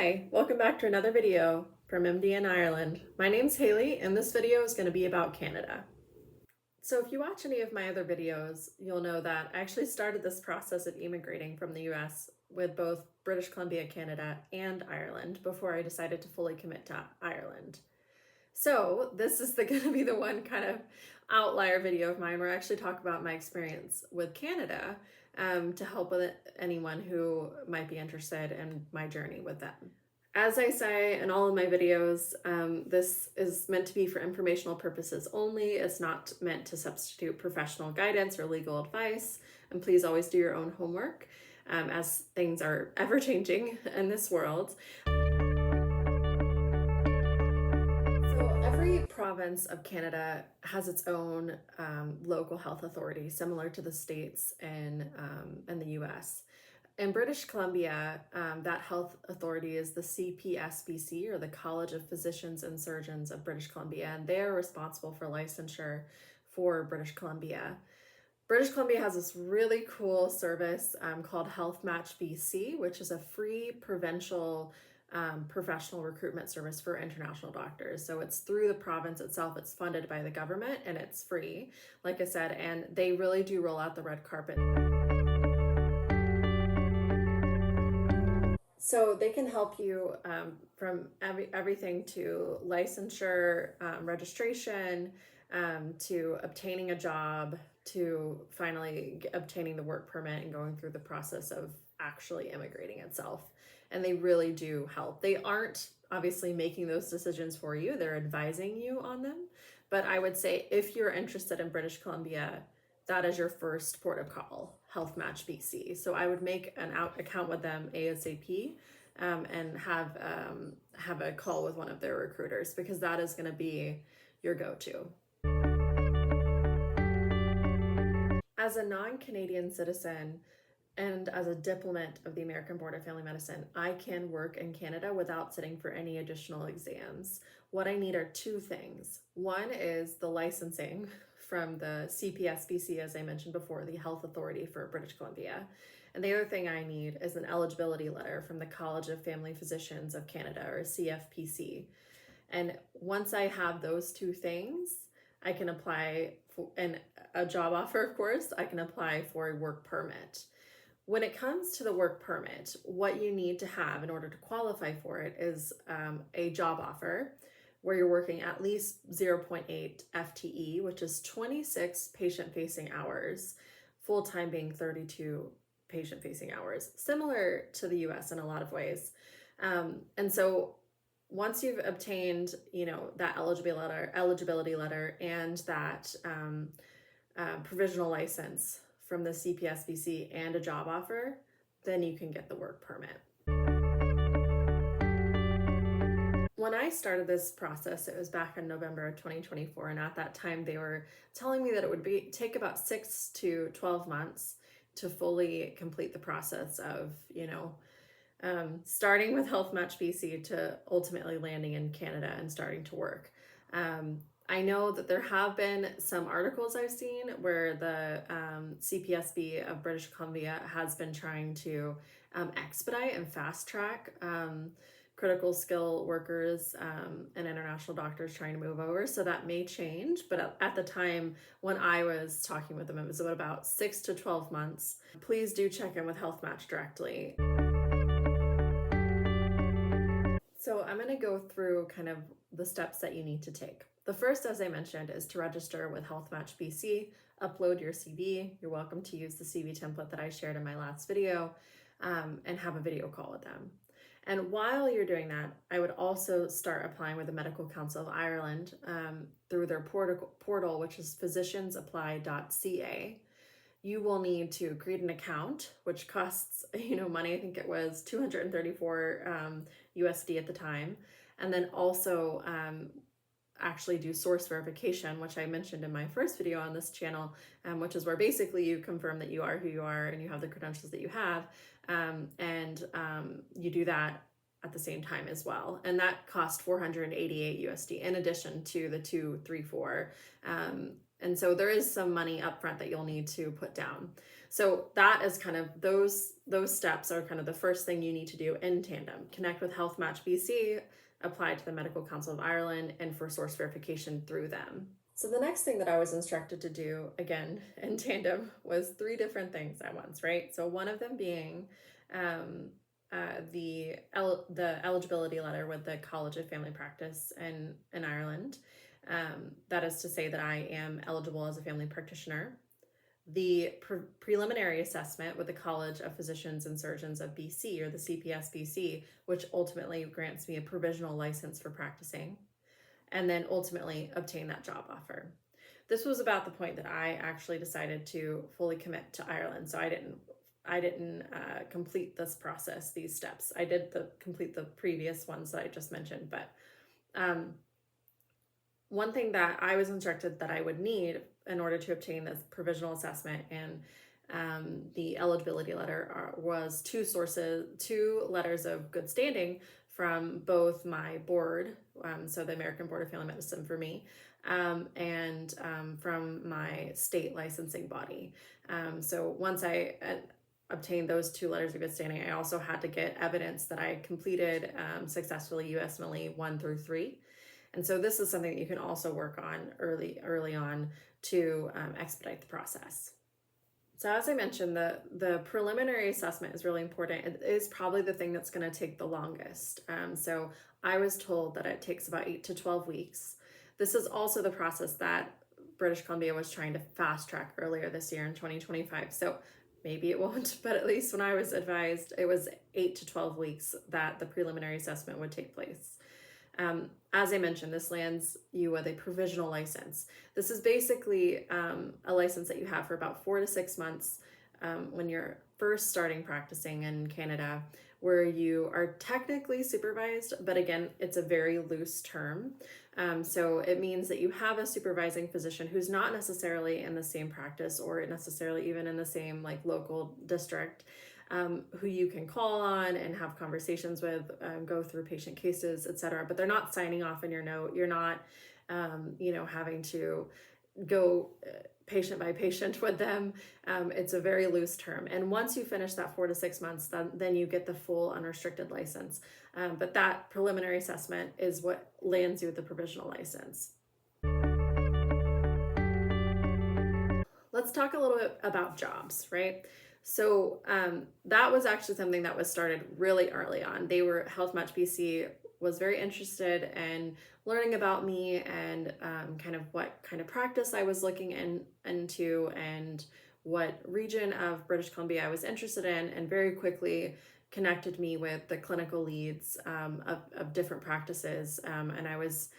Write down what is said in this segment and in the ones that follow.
Hi, welcome back to another video from MD in Ireland. My name's Haley, and this video is going to be about Canada. So if you watch any of my other videos, you'll know that I actually started this process of emigrating from the US with both British Columbia, Canada, and Ireland before I decided to fully commit to Ireland. So this is going to be the one kind of outlier video of mine where I actually talk about my experience with Canada to help with anyone who might be interested in my journey with them. As I say in all of my videos, this is meant to be for informational purposes only. It's not meant to substitute professional guidance or legal advice. And please always do your own homework as things are ever changing in this world. Every province of Canada has its own local health authority, similar to the states in the US. In British Columbia, that health authority is the CPSBC, or the College of Physicians and Surgeons of British Columbia, and they are responsible for licensure for British Columbia. British Columbia has this really cool service called HealthMatchBC, which is a free provincial professional recruitment service for international doctors. So it's through the province itself, it's funded by the government, and it's free, like I said, and they really do roll out the red carpet. So they can help you from everything to licensure, registration, to obtaining a job, to finally obtaining the work permit and going through the process of actually immigrating itself. And they really do help. They aren't obviously making those decisions for you. They're advising you on them. But I would say if you're interested in British Columbia, that is your first port of call, HealthMatchBC. So I would make an account with them ASAP and have a call with one of their recruiters, because that is going to be your go-to. As a non-Canadian citizen and as a diplomat of the American Board of Family Medicine, I can work in Canada without sitting for any additional exams. What I need are two things. One is the licensing from the CPSBC, as I mentioned before, the Health Authority for British Columbia. And the other thing I need is an eligibility letter from the College of Family Physicians of Canada, or CFPC. And once I have those two things, I can apply for a job offer, of course. I can apply for a work permit. When it comes to the work permit, what you need to have in order to qualify for it is a job offer where you're working at least 0.8 FTE, which is 26 patient-facing hours, full-time being 32 patient-facing hours, similar to the US in a lot of ways. And so once you've obtained, that eligibility letter and that provisional license from the CPSBC and a job offer, then you can get the work permit. When I started this process, it was back in November of 2024, and at that time they were telling me that it would take about 6 to 12 months to fully complete the process of, starting with HealthMatchBC to ultimately landing in Canada and starting to work. I know that there have been some articles I've seen where the CPSB of British Columbia has been trying to expedite and fast track critical skill workers and international doctors trying to move over. So that may change, but at the time when I was talking with them, it was about 6 to 12 months. Please do check in with HealthMatch directly. So I'm going to go through kind of the steps that you need to take. The first, as I mentioned, is to register with HealthMatchBC, upload your CV. You're welcome to use the CV template that I shared in my last video and have a video call with them. And while you're doing that, I would also start applying with the Medical Council of Ireland through their portal, which is physiciansapply.ca. You will need to create an account, which costs money. I think it was 234 USD at the time. And then also actually do source verification, which I mentioned in my first video on this channel, which is where basically you confirm that you are who you are and you have the credentials that you have. You do that at the same time as well. And that cost 488 USD in addition to the 234. And so there is some money upfront that you'll need to put down. So that is kind of those steps are kind of the first thing you need to do in tandem. Connect with HealthMatchBC, apply to the Medical Council of Ireland, and for source verification through them. So the next thing that I was instructed to do, again in tandem, was 3 different things at once, right? So one of them being the eligibility letter with the College of Family Practice in Ireland. That is to say that I am eligible as a family practitioner. The preliminary assessment with the College of Physicians and Surgeons of BC, or the CPSBC, which ultimately grants me a provisional license for practicing, and then ultimately obtain that job offer. This was about the point that I actually decided to fully commit to Ireland. So I didn't complete this process, these steps. I did complete the previous ones that I just mentioned, but one thing that I was instructed that I would need in order to obtain this provisional assessment and the eligibility letter was 2 letters of good standing from both my board, so the American Board of Family Medicine for me, and from my state licensing body. So once I obtained those 2 letters of good standing, I also had to get evidence that I completed successfully USMLE 1 through 3. And so this is something that you can also work on early on to expedite the process. So as I mentioned, the preliminary assessment is really important. It is probably the thing that's going to take the longest. So I was told that it takes about 8 to 12 weeks. This is also the process that British Columbia was trying to fast track earlier this year in 2025. So maybe it won't, but at least when I was advised, it was 8 to 12 weeks that the preliminary assessment would take place. As I mentioned, this lands you with a provisional license. This is basically a license that you have for about 4 to 6 months when you're first starting practicing in Canada, where you are technically supervised, but again, it's a very loose term. So it means that you have a supervising physician who's not necessarily in the same practice or necessarily even in the same like local district, who you can call on and have conversations with, go through patient cases, etc. But they're not signing off in your note. You're not, having to go patient by patient with them. It's a very loose term. And once you finish that 4 to 6 months, then you get the full unrestricted license. But that preliminary assessment is what lands you with the provisional license. Let's talk a little bit about jobs, right? So that was actually something that was started really early on. HealthMatchBC was very interested in learning about me and kind of what kind of practice I was looking into and what region of British Columbia I was interested in, and very quickly connected me with the clinical leads of different practices. And I was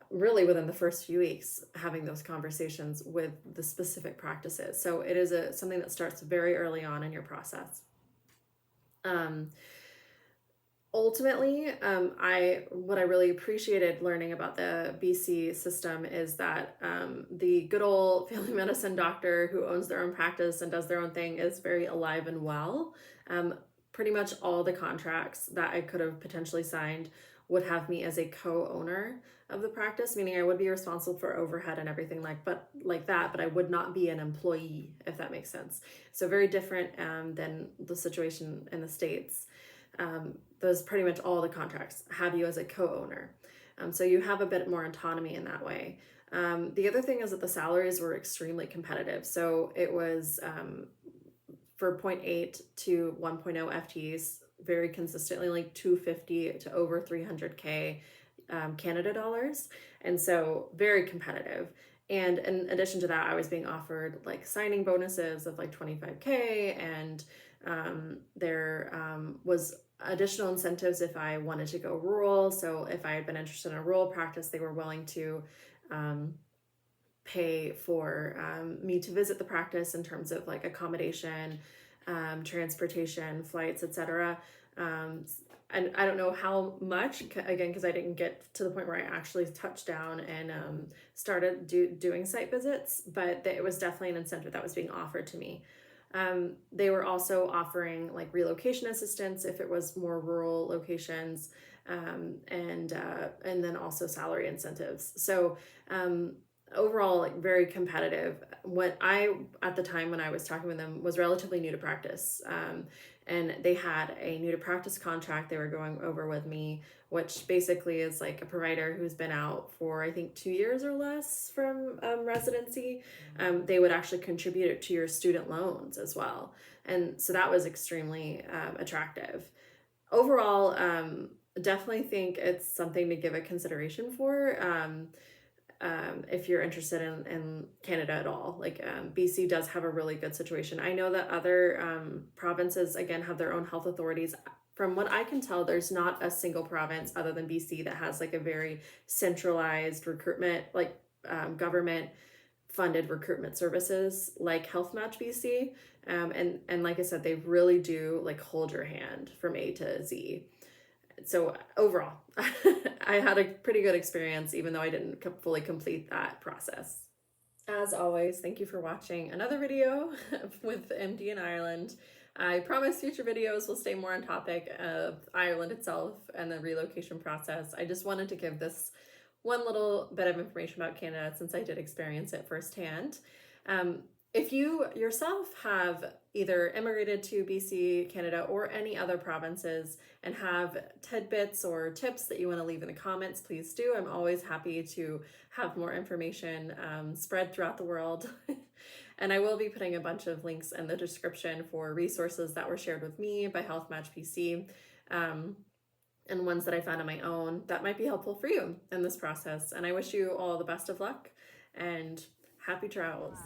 really within the first few weeks having those conversations with the specific practices. So it is something that starts very early on in your process. Ultimately, what I really appreciated learning about the BC system is that the good old family medicine doctor who owns their own practice and does their own thing is very alive and well. Pretty much all the contracts that I could have potentially signed would have me as a co-owner of the practice, meaning I would be responsible for overhead and everything like that, but I would not be an employee, if that makes sense. So very different than the situation in the States. Those pretty much all the contracts have you as a co-owner. So you have a bit more autonomy in that way. The other thing is that the salaries were extremely competitive. So it was for 0.8 to 1.0 FTEs, very consistently like 250 to over 300K Canada dollars. And so very competitive. And in addition to that, I was being offered like signing bonuses of like 25K, and there was additional incentives if I wanted to go rural. So if I had been interested in a rural practice, they were willing to pay for me to visit the practice in terms of like accommodation, transportation, flights, etc. And I don't know how much, again, because I didn't get to the point where I actually touched down and started doing site visits, but it was definitely an incentive that was being offered to me. They were also offering like relocation assistance if it was more rural locations, and then also salary incentives. So overall like very competitive. What I at the time when I was talking with them was relatively new to practice, and they had a new to practice contract they were going over with me, which basically is like a provider who's been out for I think 2 years or less from residency. They would actually contribute it to your student loans as well, and so that was extremely attractive. Overall, definitely think it's something to give a consideration for. If you're interested in Canada at all. Like BC does have a really good situation. I know that other provinces, again, have their own health authorities. From what I can tell, there's not a single province other than BC that has like a very centralized recruitment, like government funded recruitment services like HealthMatchBC. And like I said, they really do like hold your hand from A to Z. So overall, I had a pretty good experience, even though I didn't fully complete that process. As always, thank you for watching another video with MD in Ireland. I promise future videos will stay more on topic of Ireland itself and the relocation process. I just wanted to give this one little bit of information about Canada since I did experience it firsthand. If you yourself have either immigrated to BC, Canada, or any other provinces and have tidbits or tips that you want to leave in the comments, please do. I'm always happy to have more information spread throughout the world. And I will be putting a bunch of links in the description for resources that were shared with me by HealthMatchBC, and ones that I found on my own that might be helpful for you in this process. And I wish you all the best of luck and happy travels.